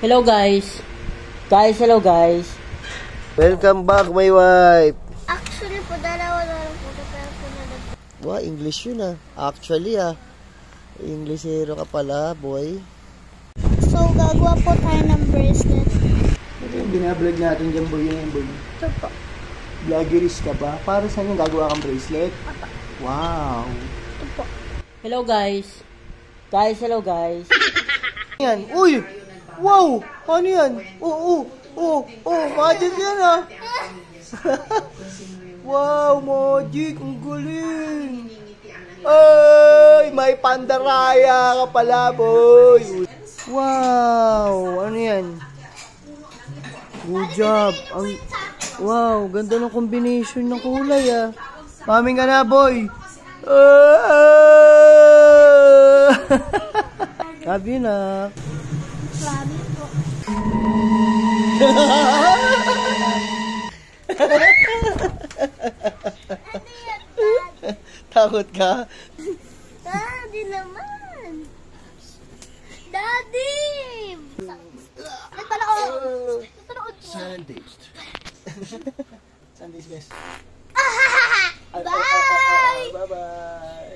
Hello guys. Hello guys. Welcome back, my wife. Actually po, dalawa na lang po. Pero po na lang. Wow, English yun ah. Actually ah. Englishero ka pala, boy. So, gagawa po tayo ng bracelet. Ito yung binablog natin dyan, boy. Yan, boy. Ito po. Vloggerist ka ba? Para saan yung gagawa kang bracelet? Wow. Ito po. Hello guys. Hello guys. Yan. Uy! Wow! Ano yan? Magic yan ah. Wow, magic. Ang galing. Ay, may pandaraya ka pala, boy. Wow, ano yan? Good job. Wow, ganda ng combination ng kulay ah. Maming ka na, boy. Sabi na. Sabi po. Takot ka? Daddy naman. Daddy! Nagpanood. Sundays. Sundays best. Bye! Bye-bye.